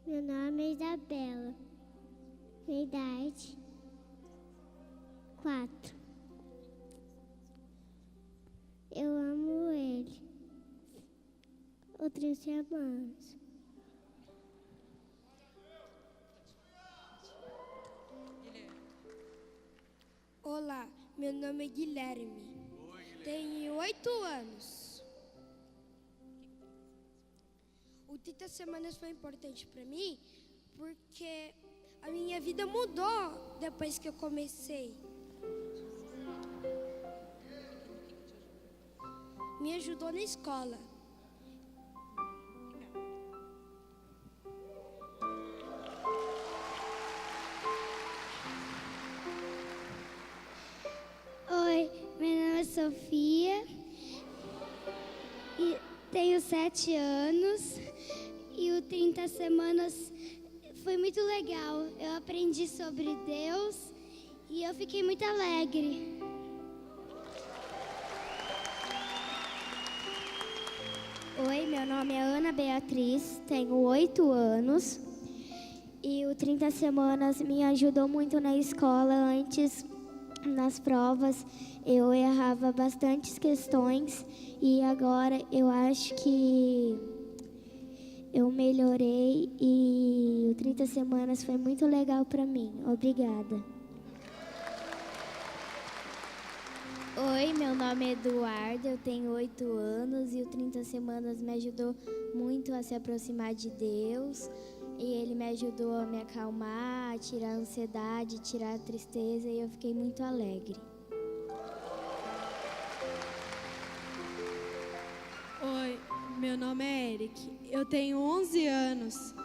Meu nome é Isabela. Minha idade 4. Eu amo ele. Eu 13 anos. Olá, meu nome é Guilherme. Oi, Guilherme. Tenho 8 anos. O 30 Semanas foi importante para mim porque a minha vida mudou depois que eu comecei. Me ajudou na escola. Oi, meu nome é Sofia e tenho 7 anos e o 30 Semanas foi muito legal. Eu aprendi sobre Deus e eu fiquei muito alegre. Oi, meu nome é Ana Beatriz, tenho 8 anos e o 30 Semanas me ajudou muito na escola. Antes, nas provas, eu errava bastantes questões e agora eu acho que eu melhorei e o 30 Semanas foi muito legal para mim. Obrigada. Oi, meu nome é Eduardo, eu tenho 8 anos e o 30 Semanas me ajudou muito a se aproximar de Deus. E ele me ajudou a me acalmar, a tirar a ansiedade, tirar a tristeza e eu fiquei muito alegre. Oi, meu nome é Eric, eu tenho 11 anos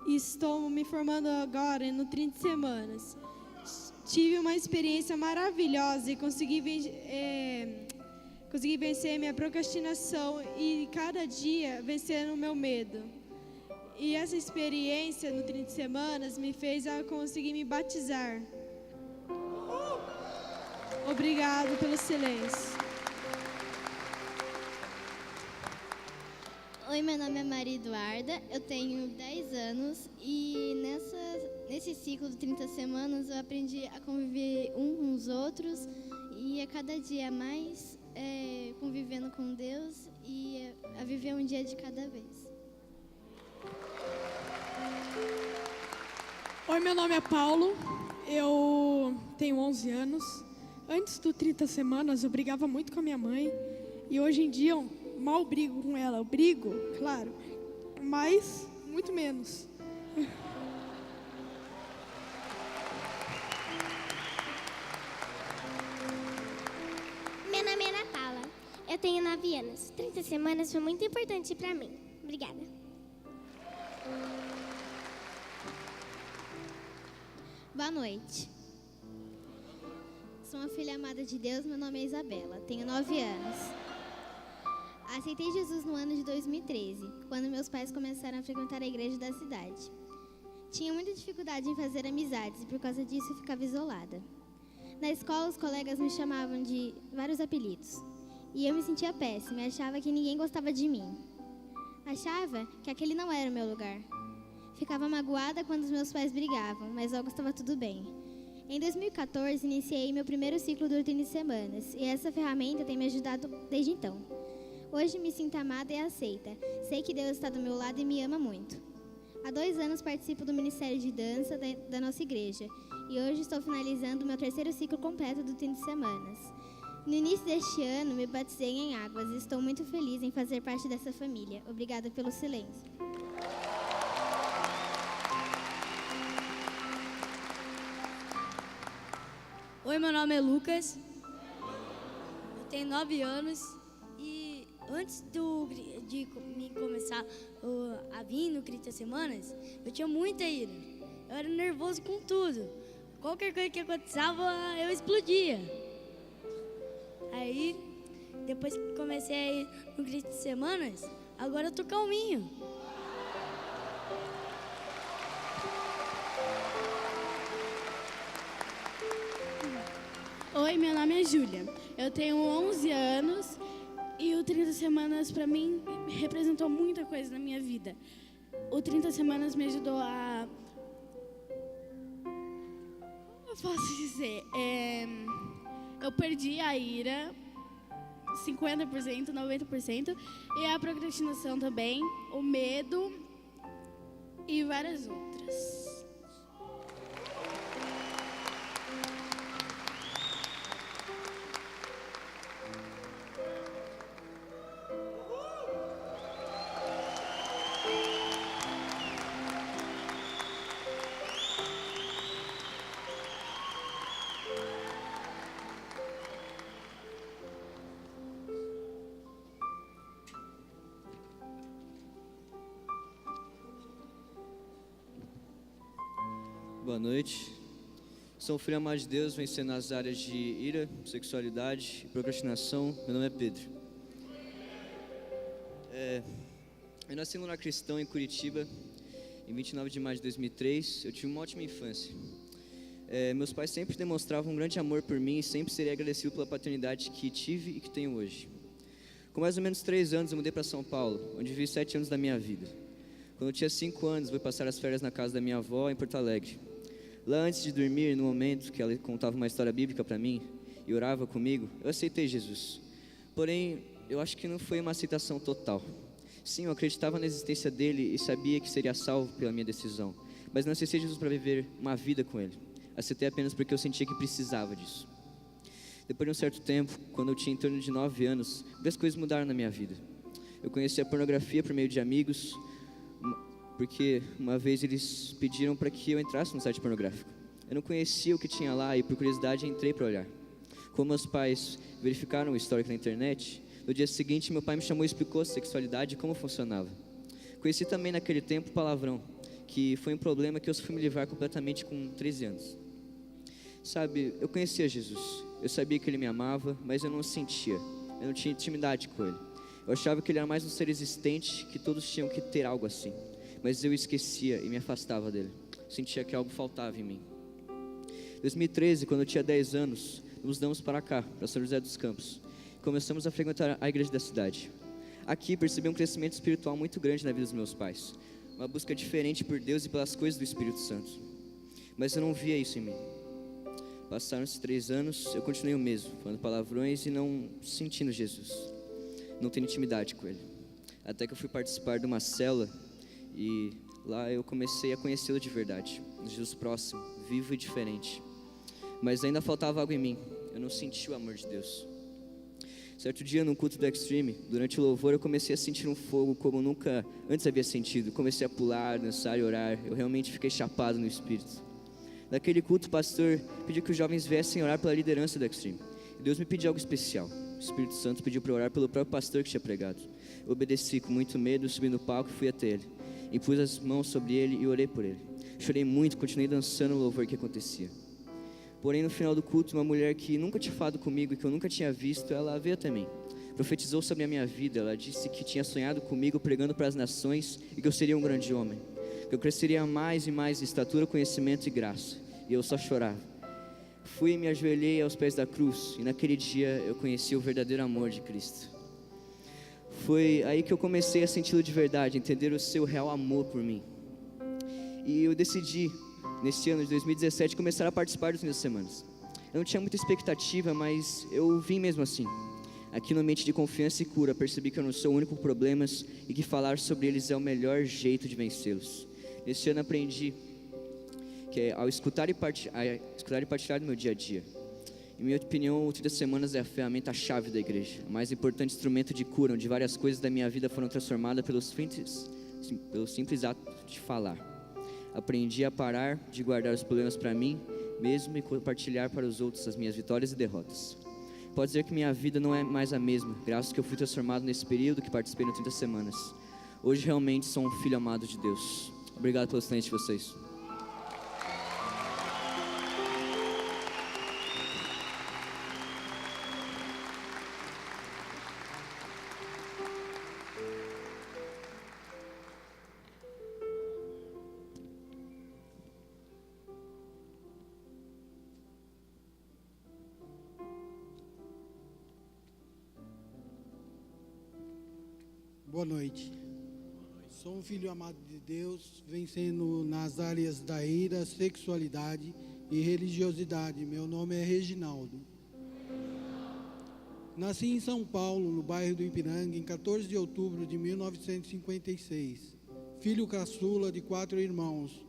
e estou me formando agora no 30 Semanas. Tive uma experiência maravilhosa e consegui vencer minha procrastinação e cada dia vencer o meu medo. E essa experiência no 30 Semanas me fez a conseguir me batizar. Obrigado pelo silêncio. Oi, meu nome é Maria Eduarda, eu tenho 10 anos e nesse ciclo de 30 semanas eu aprendi a conviver uns com os outros e a cada dia mais convivendo com Deus e a viver um dia de cada vez. Oi, meu nome é Paulo, eu tenho 11 anos. Antes do 30 Semanas eu brigava muito com a minha mãe e hoje em dia eu mal brigo com ela. Eu brigo, claro, mas muito menos. Meu nome é Natala, eu tenho 9 anos. 30 Semanas foi muito importante para mim. Obrigada. Boa noite. Sou uma filha amada de Deus, meu nome é Isabela, tenho 9 anos. Aceitei Jesus no ano de 2013, quando meus pais começaram a frequentar a igreja da cidade. Tinha muita dificuldade em fazer amizades e por causa disso eu ficava isolada. Na escola, os colegas me chamavam de vários apelidos. E eu me sentia péssima e achava que ninguém gostava de mim. Achava que aquele não era o meu lugar. Ficava magoada quando os meus pais brigavam, mas logo estava tudo bem. Em 2014, iniciei meu primeiro ciclo do 30 Semanas e essa ferramenta tem me ajudado desde então. Hoje me sinto amada e aceita. Sei que Deus está do meu lado e me ama muito. Há 2 anos participo do Ministério de Dança da nossa igreja e hoje estou finalizando meu 3º ciclo completo do 30 Semanas. No início deste ano, me batizei em águas e estou muito feliz em fazer parte dessa família. Obrigada pelo silêncio. Oi, meu nome é Lucas, eu tenho 9 anos e antes de me começar a vir no 30 Semanas, eu tinha muita ira, eu era nervoso com tudo, qualquer coisa que aconteceva eu explodia. Aí, depois que comecei a ir no 30 Semanas, agora eu tô calminho. Oi, meu nome é Júlia. Eu tenho 11 anos e o 30 Semanas para mim representou muita coisa na minha vida. o 30 Semanas me ajudou a... Como eu posso dizer? Eu perdi a ira, 50%, 90%, e a procrastinação também, o medo e várias outras. Boa noite. Sou um filho amado de Deus, vencendo nas áreas de ira, sexualidade e procrastinação. Meu nome é Pedro. Eu nasci no lar cristão em Curitiba, em 29 de maio de 2003. Eu tive uma ótima infância. Meus pais sempre demonstravam um grande amor por mim e sempre serei agradecido pela paternidade que tive e que tenho hoje. Com mais ou menos 3 anos, eu mudei para São Paulo, onde vivi 7 anos da minha vida. Quando eu tinha 5 anos, fui passar as férias na casa da minha avó, em Porto Alegre. Lá, antes de dormir, no momento que ela contava uma história bíblica para mim e orava comigo, eu aceitei Jesus. Porém, eu acho que não foi uma aceitação total. Sim, eu acreditava na existência dele e sabia que seria salvo pela minha decisão, mas não aceitei Jesus para viver uma vida com ele. Aceitei apenas porque eu sentia que precisava disso. Depois de um certo tempo, quando eu tinha em torno de 9 anos, várias coisas mudaram na minha vida. Eu conheci a pornografia por meio de amigos, porque uma vez eles pediram para que eu entrasse no site pornográfico. Eu não conhecia o que tinha lá e por curiosidade entrei para olhar. Como meus pais verificaram o histórico na internet, no dia seguinte meu pai me chamou e explicou a sexualidade e como funcionava. Conheci também naquele tempo o palavrão, que foi um problema que eu fui me livrar completamente com 13 anos. Sabe, eu conhecia Jesus, eu sabia que ele me amava, mas eu não sentia, eu não tinha intimidade com ele. Eu achava que ele era mais um ser existente, que todos tinham que ter algo assim. Mas eu esquecia e me afastava dele. Sentia que algo faltava em mim. Em 2013, quando eu tinha 10 anos, nos mudamos para cá, para São José dos Campos. Começamos a frequentar a igreja da cidade. Aqui percebi um crescimento espiritual muito grande na vida dos meus pais. Uma busca diferente por Deus e pelas coisas do Espírito Santo. Mas eu não via isso em mim. Passaram esses 3 anos, eu continuei o mesmo, falando palavrões e não sentindo Jesus. Não tendo intimidade com ele. Até que eu fui participar de uma célula e lá eu comecei a conhecê-lo de verdade, um Jesus próximo, vivo e diferente. Mas ainda faltava algo em mim, eu não senti o amor de Deus. Certo dia, num culto do Extreme, durante o louvor, eu comecei a sentir um fogo como nunca antes havia sentido. Comecei a pular, dançar e orar, eu realmente fiquei chapado no Espírito. Naquele culto, o pastor pediu que os jovens viessem orar pela liderança do Extreme. E Deus me pediu algo especial. O Espírito Santo pediu para orar pelo próprio pastor que tinha pregado. Eu obedeci com muito medo, subi no palco e fui até ele. E pus as mãos sobre ele e orei por ele. Chorei muito, continuei dançando o louvor que acontecia. Porém, no final do culto, uma mulher que nunca tinha falado comigo e que eu nunca tinha visto, ela veio até mim. Profetizou sobre a minha vida. Ela disse que tinha sonhado comigo pregando para as nações e que eu seria um grande homem. Que eu cresceria mais e mais em estatura, conhecimento e graça. E eu só chorava. Fui e me ajoelhei aos pés da cruz. E naquele dia eu conheci o verdadeiro amor de Cristo. Foi aí que eu comecei a senti-lo de verdade, entender o seu real amor por mim. E eu decidi, nesse ano de 2017, começar a participar das minhas semanas. Eu não tinha muita expectativa, mas eu vim mesmo assim. Aqui no ambiente de confiança e cura, percebi que eu não sou o único com problemas e que falar sobre eles é o melhor jeito de vencê-los. Nesse ano aprendi que ao escutar e partilhar do meu dia a dia. Em minha opinião, o 30 Semanas é a ferramenta-chave da igreja, o mais importante instrumento de cura, onde várias coisas da minha vida foram transformadas pelo simples ato de falar. Aprendi a parar de guardar os problemas para mim mesmo e compartilhar para os outros as minhas vitórias e derrotas. Pode dizer que minha vida não é mais a mesma, graças que eu fui transformado nesse período que participei no 30 Semanas. Hoje realmente sou um filho amado de Deus. Obrigado pelo silêncio de vocês. Boa noite. Sou um filho amado de Deus, vencendo nas áreas da ira, sexualidade e religiosidade. Meu nome é Reginaldo. Nasci em São Paulo, no bairro do Ipiranga, em 14 de outubro de 1956. Filho caçula de 4 irmãos.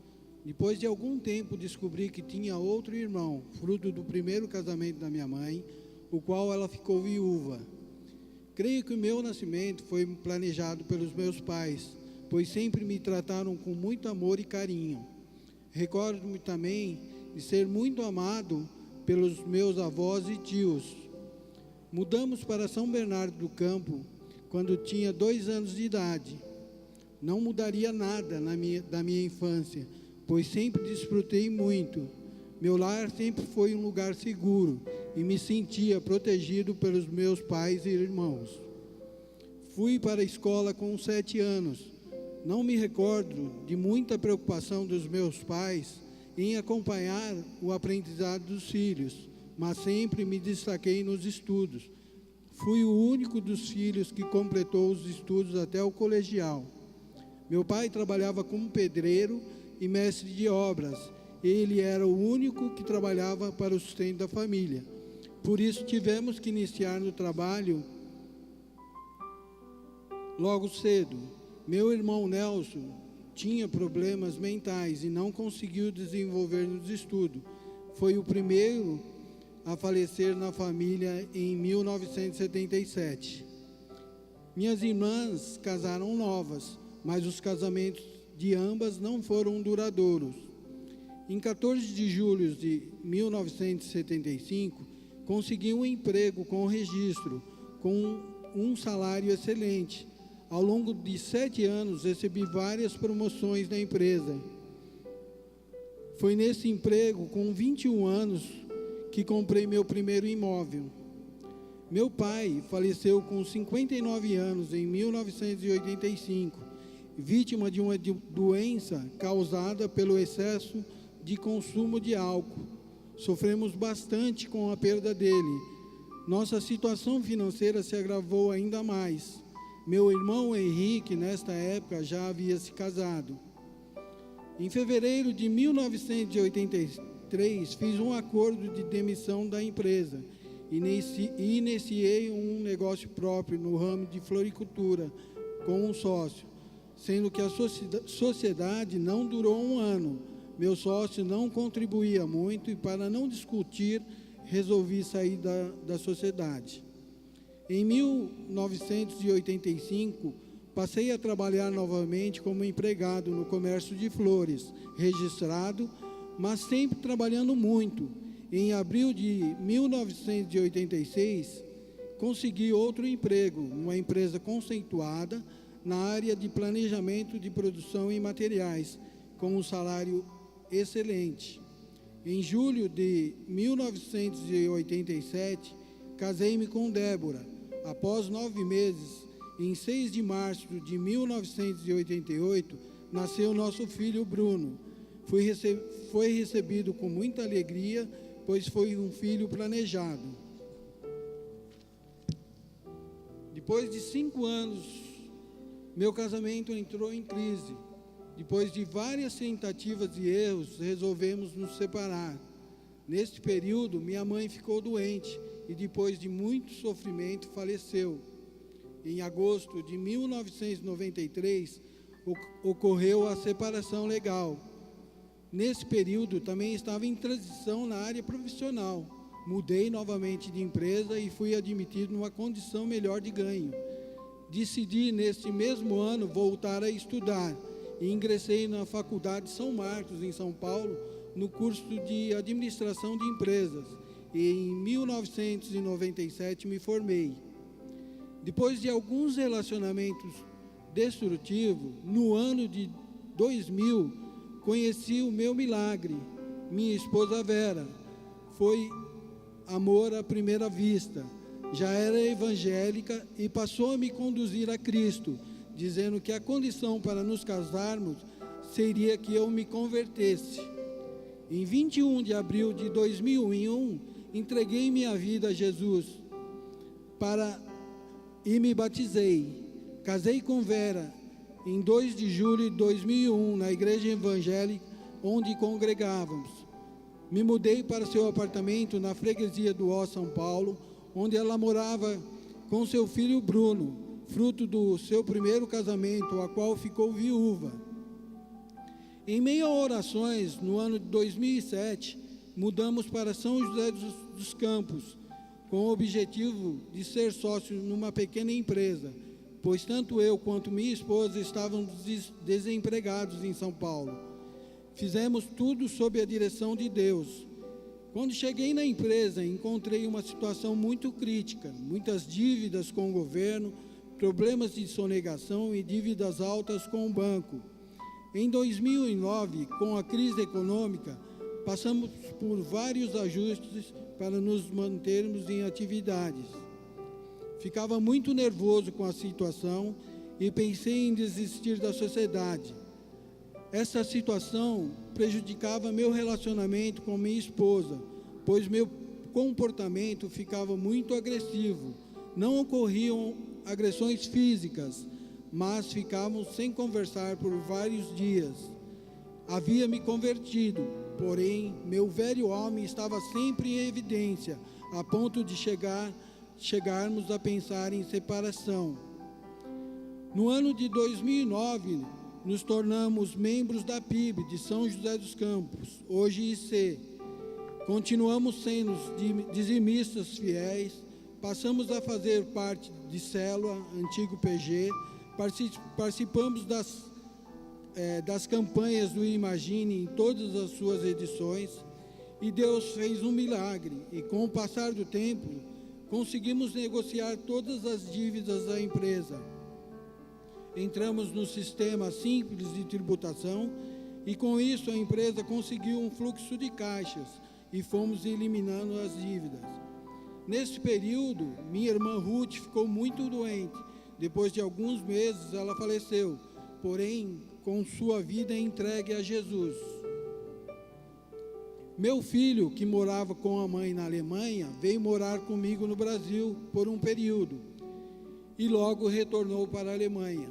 Depois de algum tempo, descobri que tinha outro irmão, fruto do primeiro casamento da minha mãe, o qual ela ficou viúva. Creio que o meu nascimento foi planejado pelos meus pais, pois sempre me trataram com muito amor e carinho. Recordo-me também de ser muito amado pelos meus avós e tios. Mudamos para São Bernardo do Campo quando tinha 2 anos de idade. Não mudaria nada da minha infância, pois sempre desfrutei muito. Meu lar sempre foi um lugar seguro e me sentia protegido pelos meus pais e irmãos. Fui para a escola com 7 anos. Não me recordo de muita preocupação dos meus pais em acompanhar o aprendizado dos filhos, mas sempre me destaquei nos estudos. Fui o único dos filhos que completou os estudos até o colegial. Meu pai trabalhava como pedreiro e mestre de obras. Ele era o único que trabalhava para o sustento da família. Por isso tivemos que iniciar no trabalho logo cedo. Meu irmão Nelson tinha problemas mentais e não conseguiu desenvolver nos estudos. Foi o primeiro a falecer na família em 1977. Minhas irmãs casaram novas, mas os casamentos de ambas não foram duradouros. Em 14 de julho de 1975, consegui um emprego com registro, com um salário excelente. Ao longo de 7 anos, recebi várias promoções na empresa. Foi nesse emprego, com 21 anos, que comprei meu primeiro imóvel. Meu pai faleceu com 59 anos, em 1985, vítima de uma doença causada pelo excesso de consumo de álcool. Sofremos bastante com a perda dele. Nossa situação financeira se agravou ainda mais. Meu irmão Henrique, nesta época, já havia se casado. Em fevereiro de 1983, fiz um acordo de demissão da empresa e iniciei um negócio próprio no ramo de floricultura com um sócio, sendo que a sociedade não durou 1 ano. Meu sócio não contribuía muito e, para não discutir, resolvi sair da sociedade. Em 1985, passei a trabalhar novamente como empregado no comércio de flores, registrado, mas sempre trabalhando muito. Em abril de 1986, consegui outro emprego, numa empresa conceituada na área de planejamento de produção em materiais, com um salário excelente. Em julho de 1987, casei-me com Débora. Após 9 meses, em 6 de março de 1988, nasceu nosso filho Bruno. Foi recebido com muita alegria, pois foi um filho planejado. Depois de 5 anos, meu casamento entrou em crise. Depois de várias tentativas e erros, resolvemos nos separar. Neste período, minha mãe ficou doente e, depois de muito sofrimento, faleceu. Em agosto de 1993, ocorreu a separação legal. Nesse período, também estava em transição na área profissional. Mudei novamente de empresa e fui admitido numa condição melhor de ganho. Decidi, neste mesmo ano, voltar a estudar e ingressei na Faculdade São Marcos, em São Paulo, no curso de Administração de Empresas. E em 1997 me formei. Depois de alguns relacionamentos destrutivos, no ano de 2000, conheci o meu milagre, minha esposa Vera. Foi amor à primeira vista. Já era evangélica e passou a me conduzir a Cristo, dizendo que a condição para nos casarmos seria que eu me convertesse. Em 21 de abril de 2001, entreguei minha vida a Jesus e me batizei. Casei com Vera em 2 de julho de 2001, na igreja evangélica onde congregávamos. Me mudei para seu apartamento na freguesia do Ó São Paulo, onde ela morava com seu filho Bruno, fruto do seu primeiro casamento, a qual ficou viúva. Em meio a orações, no ano de 2007, mudamos para São José dos Campos, com o objetivo de ser sócio numa pequena empresa, pois tanto eu quanto minha esposa estávamos desempregados em São Paulo. Fizemos tudo sob a direção de Deus. Quando cheguei na empresa, encontrei uma situação muito crítica, muitas dívidas com o governo, problemas de sonegação e dívidas altas com o banco. Em 2009, com a crise econômica, passamos por vários ajustes para nos mantermos em atividades. Ficava muito nervoso com a situação e pensei em desistir da sociedade. Essa situação prejudicava meu relacionamento com minha esposa, pois meu comportamento ficava muito agressivo. Não ocorriam agressões físicas, mas ficávamos sem conversar por vários dias. Havia me convertido, porém, meu velho homem estava sempre em evidência, a ponto de chegarmos a pensar em separação. No ano de 2009, nos tornamos membros da PIB de São José dos Campos, hoje IC. Continuamos sendo dizimistas fiéis, passamos a fazer parte de célula, antigo PG, participamos das campanhas do Imagine em todas as suas edições, e Deus fez um milagre, e com o passar do tempo, conseguimos negociar todas as dívidas da empresa. Entramos no sistema simples de tributação, e com isso a empresa conseguiu um fluxo de caixas, e fomos eliminando as dívidas. Nesse período, minha irmã Ruth ficou muito doente. Depois de alguns meses, ela faleceu, porém, com sua vida entregue a Jesus. Meu filho, que morava com a mãe na Alemanha, veio morar comigo no Brasil por um período e logo retornou para a Alemanha.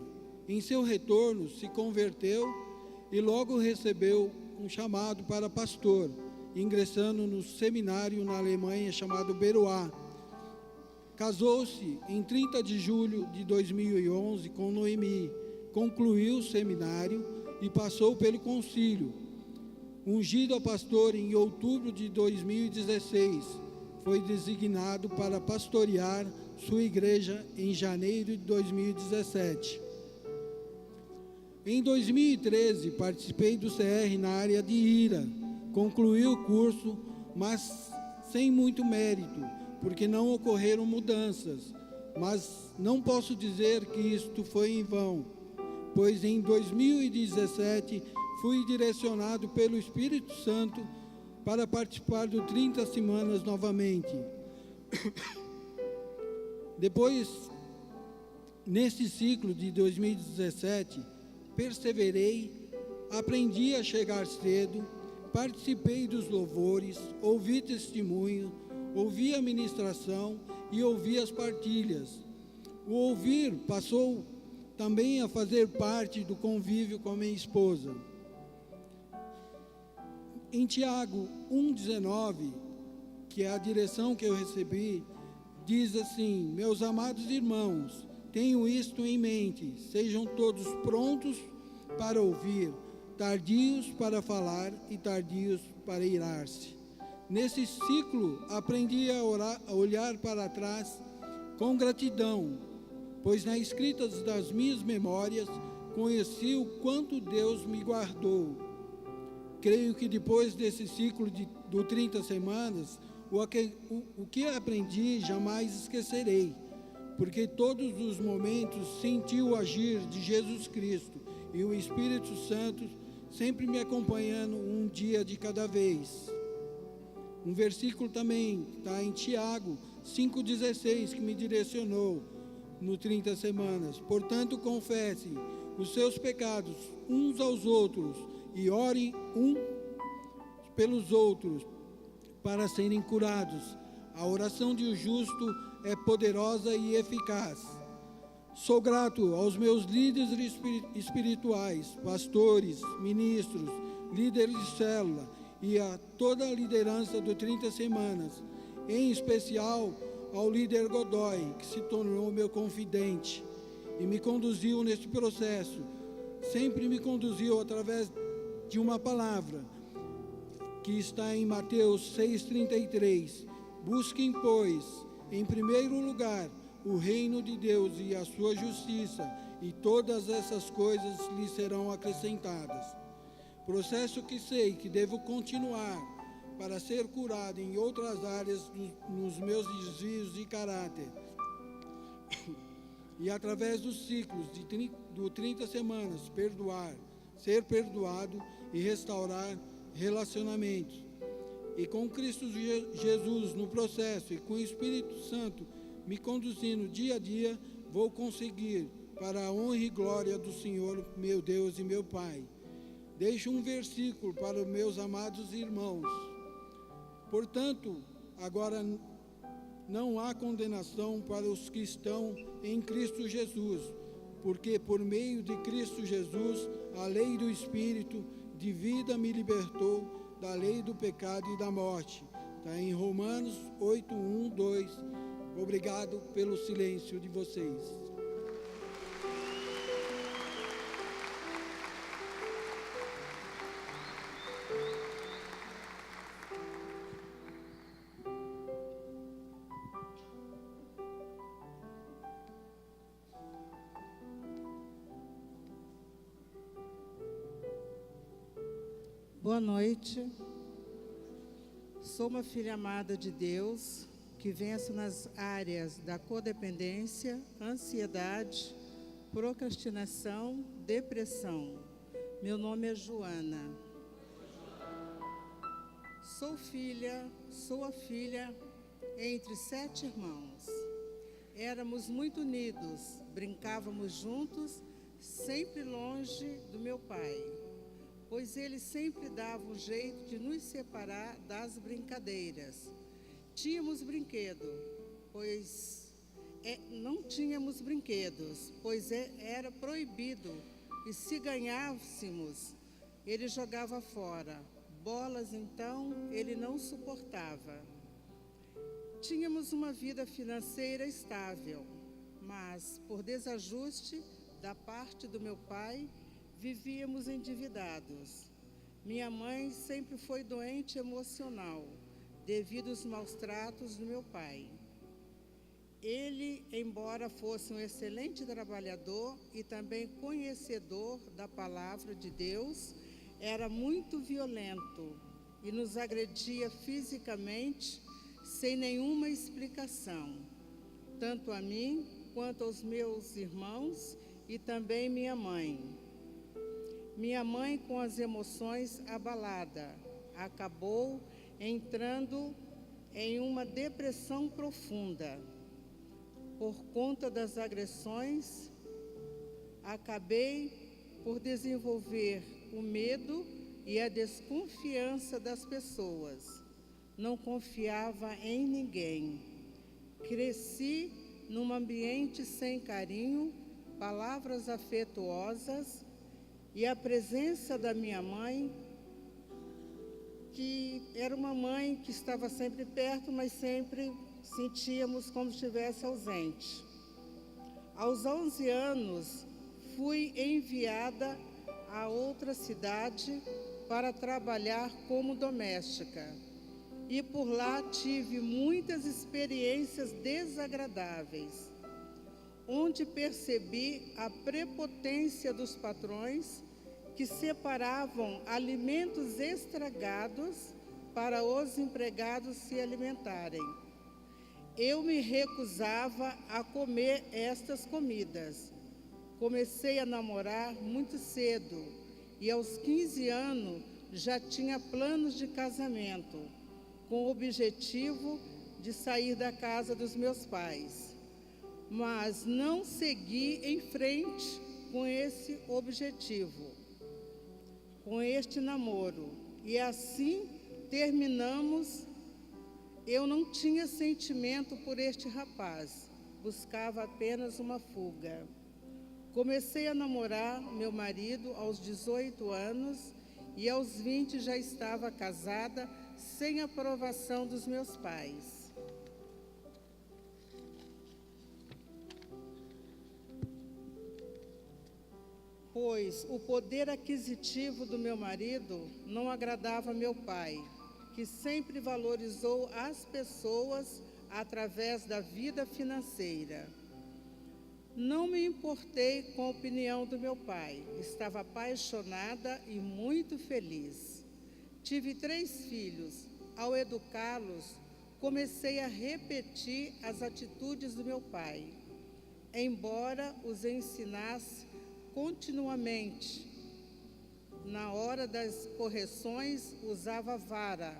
Em seu retorno, se converteu e logo recebeu um chamado para pastor, ingressando no seminário na Alemanha chamado Beroá. Casou-se em 30 de julho de 2011 com Noemi, concluiu o seminário e passou pelo concílio. Ungido a pastor em outubro de 2016, foi designado para pastorear sua igreja em janeiro de 2017. Em 2013, participei do CR na área de IRA, concluí o curso, mas sem muito mérito, porque não ocorreram mudanças, mas não posso dizer que isto foi em vão, pois em 2017 fui direcionado pelo Espírito Santo para participar do 30 Semanas novamente. Depois, nesse ciclo de 2017, perseverei, aprendi a chegar cedo, participei dos louvores, ouvi testemunho, ouvi a ministração e ouvi as partilhas. O ouvir passou também a fazer parte do convívio com a minha esposa. Em Tiago 1,19, que é a direção que eu recebi, diz assim: meus amados irmãos, tenham isto em mente, sejam todos prontos para ouvir, tardios para falar e tardios para irar-se. Nesse ciclo, aprendi a olhar para trás com gratidão, pois na escrita das minhas memórias, conheci o quanto Deus me guardou. Creio que depois desse ciclo do 30 semanas, o que aprendi jamais esquecerei, porque todos os momentos senti o agir de Jesus Cristo e o Espírito Santo sempre me acompanhando um dia de cada vez. Um versículo também está em Tiago 5,16, que me direcionou no 30 semanas. Portanto, confessem os seus pecados uns aos outros e orem uns pelos outros para serem curados. A oração de um justo é poderosa e eficaz. Sou grato aos meus líderes espirituais, pastores, ministros, líderes de célula e a toda a liderança do 30 Semanas, em especial ao líder Godoy, que se tornou meu confidente e me conduziu nesse processo. Sempre me conduziu através de uma palavra que está em Mateus 6,33. Busquem, pois, em primeiro lugar, o reino de Deus e a sua justiça, e todas essas coisas lhe serão acrescentadas. Processo que sei que devo continuar para ser curado em outras áreas nos meus desvios de caráter. E através dos ciclos do 30 Semanas, perdoar, ser perdoado e restaurar relacionamentos. E com Cristo Jesus no processo e com o Espírito Santo me conduzindo dia a dia, vou conseguir, para a honra e glória do Senhor, meu Deus e meu Pai. Deixo um versículo para os meus amados irmãos. Portanto, agora não há condenação para os que estão em Cristo Jesus, porque por meio de Cristo Jesus, a lei do Espírito de vida me libertou da lei do pecado e da morte. Está em Romanos 8, 1, 2. Obrigado pelo silêncio de vocês. Boa noite. Sou uma filha amada de Deus, que venço nas áreas da codependência, ansiedade, procrastinação, depressão. Meu nome é Joana. Sou a filha entre 7 irmãos. Éramos muito unidos, brincávamos juntos, sempre longe do meu pai, pois ele sempre dava um jeito de nos separar das brincadeiras. Tínhamos brinquedo, não tínhamos brinquedos, pois era proibido, e se ganhássemos, ele jogava fora. Bolas, então, ele não suportava. Tínhamos uma vida financeira estável, mas, por desajuste da parte do meu pai, vivíamos endividados. Minha mãe sempre foi doente emocional, devido aos maus tratos do meu pai. Ele, embora fosse um excelente trabalhador e também conhecedor da palavra de Deus, era muito violento e nos agredia fisicamente sem nenhuma explicação, tanto a mim quanto aos meus irmãos e também minha mãe. Minha mãe, com as emoções abaladas, acabou entrando em uma depressão profunda. Por conta das agressões, acabei por desenvolver o medo e a desconfiança das pessoas. Não confiava em ninguém. Cresci num ambiente sem carinho, palavras afetuosas e a presença da minha mãe, que era uma mãe que estava sempre perto, mas sempre sentíamos como se estivesse ausente. Aos 11 anos, fui enviada a outra cidade para trabalhar como doméstica. E por lá tive muitas experiências desagradáveis, onde percebi a prepotência dos patrões que separavam alimentos estragados para os empregados se alimentarem. Eu me recusava a comer estas comidas. Comecei a namorar muito cedo e aos 15 anos já tinha planos de casamento, com o objetivo de sair da casa dos meus pais. Mas não segui em frente com esse objetivo, com este namoro. E assim terminamos. Eu não tinha sentimento por este rapaz, buscava apenas uma fuga. Comecei a namorar meu marido aos 18 anos e aos 20 já estava casada sem aprovação dos meus pais. Pois o poder aquisitivo do meu marido não agradava meu pai, que sempre valorizou as pessoas através da vida financeira. Não me importei com a opinião do meu pai, estava apaixonada e muito feliz. Tive 3 filhos. Ao educá-los, comecei a repetir as atitudes do meu pai, embora os ensinasse continuamente. Na hora das correções, usava vara,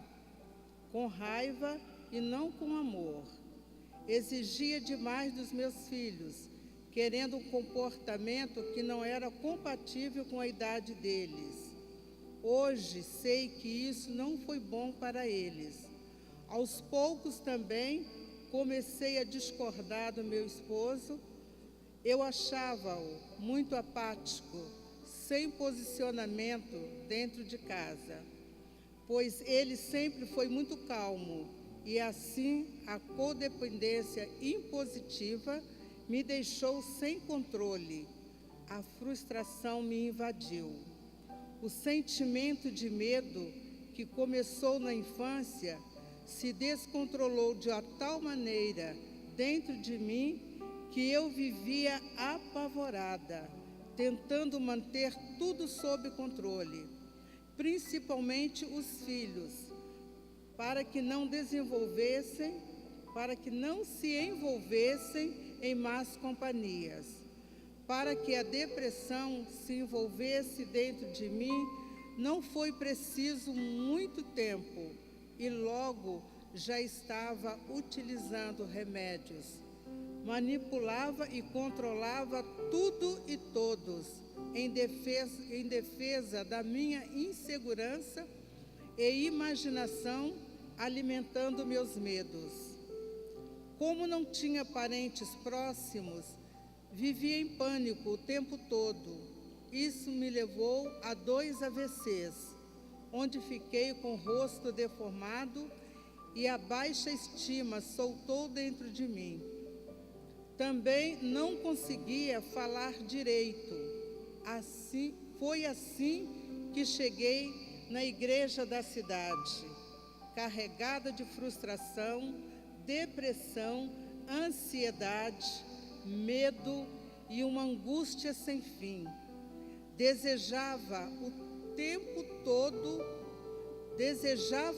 com raiva e não com amor. Exigia demais dos meus filhos, querendo um comportamento que não era compatível com a idade deles. Hoje sei que isso não foi bom para eles. Aos poucos também comecei a discordar do meu esposo. Eu achava-o muito apático, sem posicionamento dentro de casa, pois ele sempre foi muito calmo e assim a codependência impositiva me deixou sem controle. A frustração me invadiu. O sentimento de medo que começou na infância se descontrolou de tal maneira dentro de mim que eu vivia apavorada, tentando manter tudo sob controle, principalmente os filhos, para que não se envolvessem em más companhias. Para que a depressão se envolvesse dentro de mim, não foi preciso muito tempo e logo já estava utilizando remédios. Manipulava e controlava tudo e todos em defesa da minha insegurança e imaginação, alimentando meus medos. Como não tinha parentes próximos, vivia em pânico o tempo todo. Isso me levou a 2 AVCs, onde fiquei com o rosto deformado e a baixa estima soltou dentro de mim. Também não conseguia falar direito. Foi assim que cheguei na igreja da cidade, carregada de frustração, depressão, ansiedade, medo e uma angústia sem fim. Desejava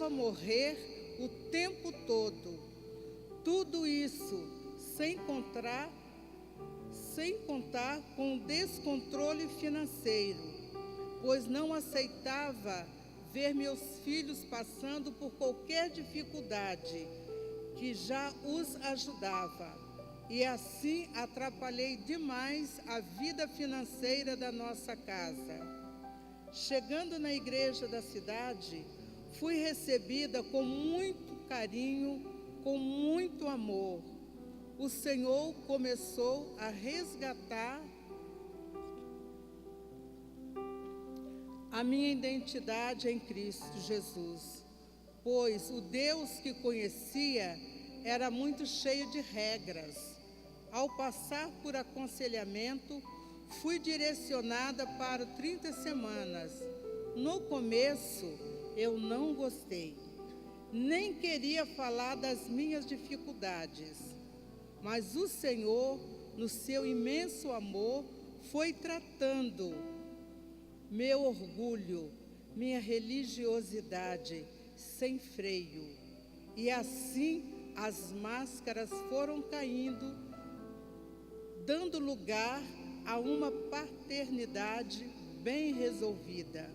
morrer o tempo todo. Tudo isso sem contar com o descontrole financeiro, pois não aceitava ver meus filhos passando por qualquer dificuldade que já os ajudava. E assim atrapalhei demais a vida financeira da nossa casa. Chegando na igreja da cidade, fui recebida com muito carinho, com muito amor. O Senhor começou a resgatar a minha identidade em Cristo Jesus, pois o Deus que conhecia era muito cheio de regras. Ao passar por aconselhamento, fui direcionada para 30 semanas. No começo, eu não gostei, nem queria falar das minhas dificuldades, mas o Senhor, no seu imenso amor, foi tratando meu orgulho, minha religiosidade sem freio. E assim as máscaras foram caindo, dando lugar a uma paternidade bem resolvida,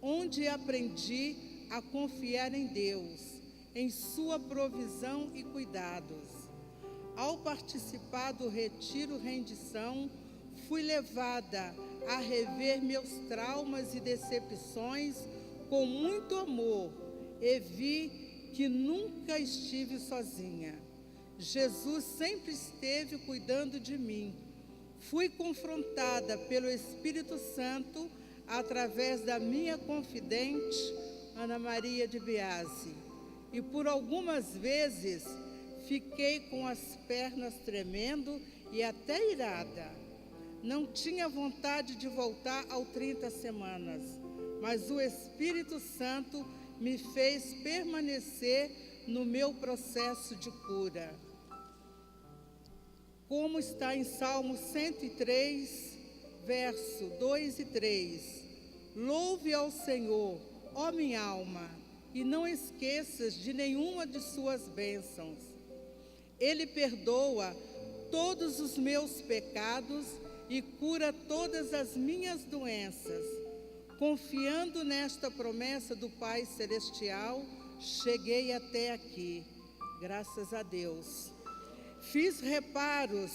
onde aprendi a confiar em Deus, em sua provisão e cuidados. Ao participar do retiro rendição, fui levada a rever meus traumas e decepções com muito amor e vi que nunca estive sozinha. Jesus sempre esteve cuidando de mim. Fui confrontada pelo Espírito Santo através da minha confidente, Ana Maria de Biasi. E por algumas vezes fiquei com as pernas tremendo e até irada. Não tinha vontade de voltar ao 30 semanas, mas o Espírito Santo me fez permanecer no meu processo de cura. Como está em Salmo 103, verso 2 e 3. Louve ao Senhor, ó minha alma, e não esqueças de nenhuma de suas bênçãos. Ele perdoa todos os meus pecados e cura todas as minhas doenças. Confiando nesta promessa do Pai Celestial, cheguei até aqui, graças a Deus. Fiz reparos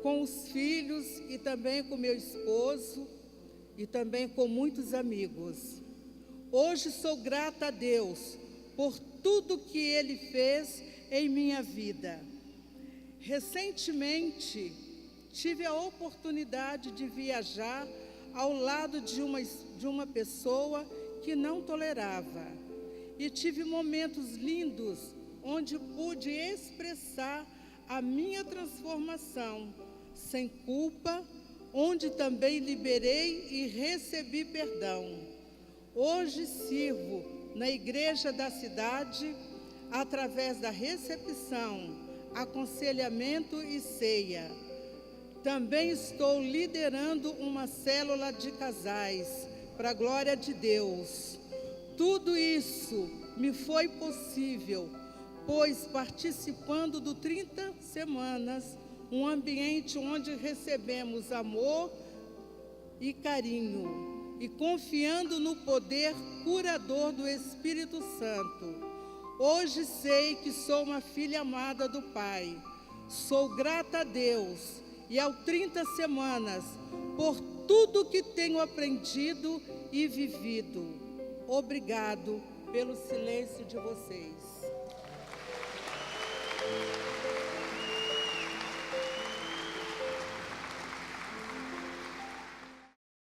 com os filhos e também com meu esposo e também com muitos amigos. Hoje sou grata a Deus por tudo que Ele fez em minha vida. Recentemente, tive a oportunidade de viajar ao lado de uma pessoa que não tolerava. E tive momentos lindos onde pude expressar a minha transformação, sem culpa, onde também liberei e recebi perdão. Hoje sirvo na igreja da cidade, através da recepção, aconselhamento e ceia. Também estou liderando uma célula de casais, para a glória de Deus. Tudo isso me foi possível, pois participando do 30 Semanas, um ambiente onde recebemos amor e carinho, e confiando no poder curador do Espírito Santo. Hoje sei que sou uma filha amada do Pai. Sou grata a Deus e ao 30 Semanas por tudo que tenho aprendido e vivido. Obrigado pelo silêncio de vocês.